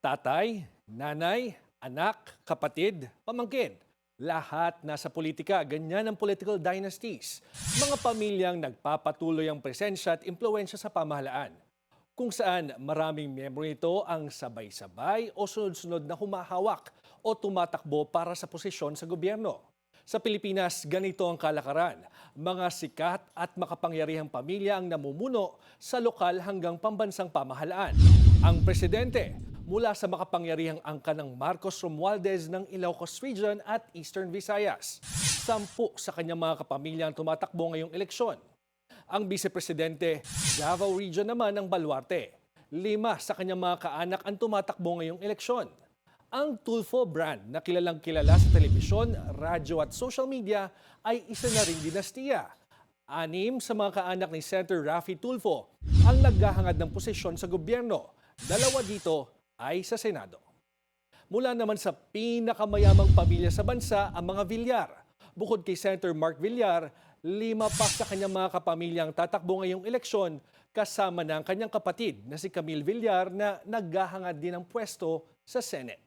Tatay, nanay, anak, kapatid, pamangkin. Lahat nasa politika, ganyan ang political dynasties. Mga pamilyang nagpapatuloy ang presensya at impluensya sa pamahalaan. Kung saan maraming miyembro nito ang sabay-sabay o sunod-sunod na humahawak o tumatakbo para sa posisyon sa gobyerno. Sa Pilipinas, ganito ang kalakaran. Mga sikat at makapangyarihang pamilya ang namumuno sa lokal hanggang pambansang pamahalaan. Ang presidente, mula sa makapangyarihang angka ng Marcos Romualdez ng Ilocos Region at Eastern Visayas. 10 sa kanyang mga kapamilya ang tumatakbo ngayong eleksyon. Ang vice-presidente, Davao Region naman ng Baluarte. 5 sa kanyang mga kaanak ang tumatakbo ngayong eleksyon. Ang Tulfo brand na kilalang kilala sa telebisyon, radyo at social media ay isa na ring dinastiya. 6 sa mga kaanak ni Senator Raffy Tulfo ang naghahangad ng posisyon sa gobyerno. 2 dito ay sa Senado. Mula naman sa pinakamayamang pamilya sa bansa, ang mga Villar. Bukod kay Senator Mark Villar, 5 pa sa kanyang mga kapamilyang tatakbo ngayong eleksyon, kasama na ang kanyang kapatid na si Camille Villar na naghahangad din ng pwesto sa Senate.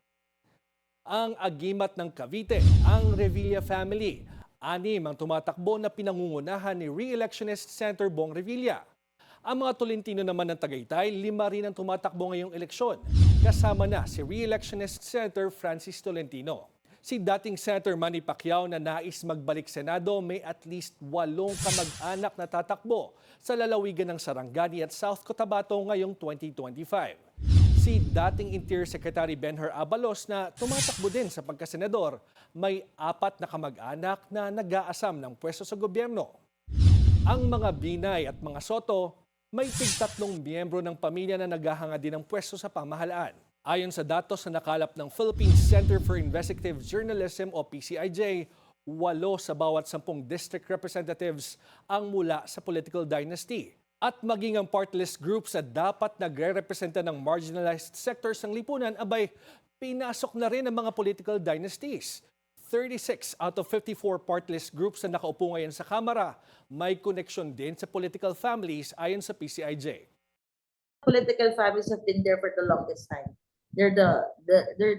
Ang agimat ng Cavite, ang Revilla family. 6 ang tumatakbo na pinangungunahan ni re-electionist Senator Bong Revilla. Ang mga Tolentino naman ng Tagaytay, 5 rin ang tumatakbo ngayong eleksyon. Kasama na si re-electionist Senator Francis Tolentino. Si dating Senator Manny Pacquiao na nais magbalik Senado may at least 8 kamag-anak na tatakbo sa lalawigan ng Sarangani at South Cotabato ngayong 2025. Si dating Interior Secretary Benher Abalos na tumatakbo din sa pagkasenador, may 4 na kamag-anak na nag-aasam ng pwesto sa gobyerno. Ang mga Binay at mga Soto, may tig-3 miyembro ng pamilya na naghahangad din ng pwesto sa pamahalaan. Ayon sa datos na nakalap ng Philippine Center for Investigative Journalism o PCIJ, 8 sa bawat 10 district representatives ang mula sa political dynasty. At maging ang party-list groups na dapat nagre-representa ng marginalized sectors ng lipunan, abay, pinasok na rin ang mga political dynasties. 36 out of 54 party-list groups na nakaupo ngayon sa Kamara may koneksyon din sa political families ayon sa PCIJ. Political families have been there for the longest time. They're the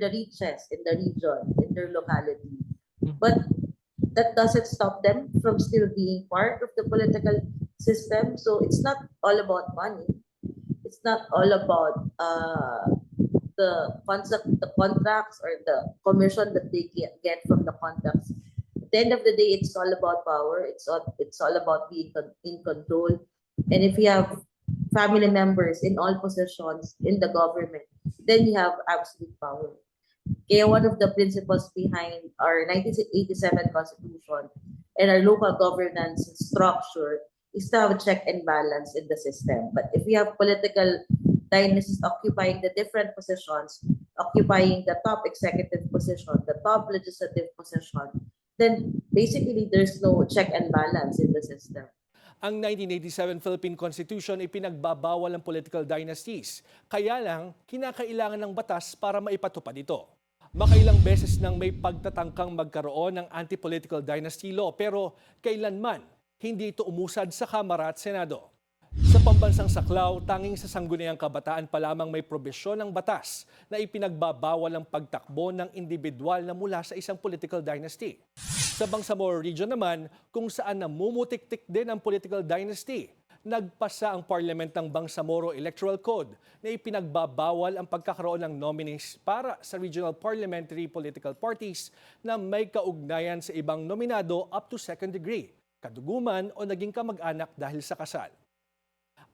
richest in the region, in their locality. But that doesn't stop them from still being part of the political system. So it's not all about money. It's not all about the contracts or the commission that they get from the contracts. At the end of the day, it's all about power. It's all about being in control. And if you have family members in all positions in the government, then you have absolute power. Kaya one of the principles behind our 1987 Constitution and our local governance structure is to have a check and balance in the system. But if we have political dynasties occupying the different positions, occupying the top executive position, the top legislative position, then basically there's no check and balance in the system. Ang 1987 Philippine Constitution ay pinagbabawal ang political dynasties. Kaya lang, kinakailangan ng batas para maipatupad ito. Makailang beses nang may pagtatangkang magkaroon ng anti-political dynasty law pero kailanman hindi ito umusad sa Kamara at Senado. Sa pambansang saklaw, tanging sa sangguniang kabataan pa lamang may probisyon ng batas na ipinagbabawal ang pagtakbo ng individual na mula sa isang political dynasty. Sa Bangsamoro Region naman, kung saan namumutik-tik din ang political dynasty, nagpasa ang Parliament ng Bangsamoro Electoral Code na ipinagbabawal ang pagkakaroon ng nominees para sa regional parliamentary political parties na may kaugnayan sa ibang nominado up to second degree, kaduguman o naging kamag-anak dahil sa kasal.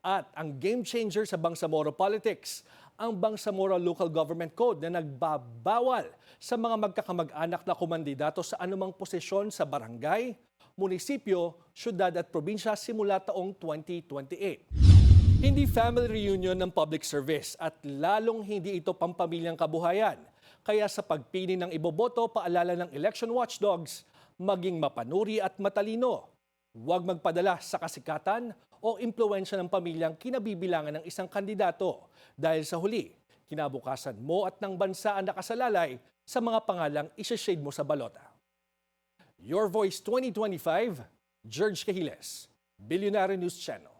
At ang game changer sa Bangsamoro politics, ang Bangsamoro Local Government Code na nagbabawal sa mga magkakamag-anak na kumandidato sa anumang posisyon sa barangay, munisipyo, syudad at probinsya simula taong 2028. Hindi family reunion ng public service at lalong hindi ito pampamilyang kabuhayan. Kaya sa pagpili ng iboboto, paalala ng election watchdogs, maging mapanuri at matalino. Huwag magpadala sa kasikatan o impluensya ng pamilyang kinabibilangan ng isang kandidato dahil sa huli, kinabukasan mo at ng bansa ang nakasalalay sa mga pangalang isa-shade mo sa balota. Your Voice 2025, George Cahiles, Billionaire News Channel.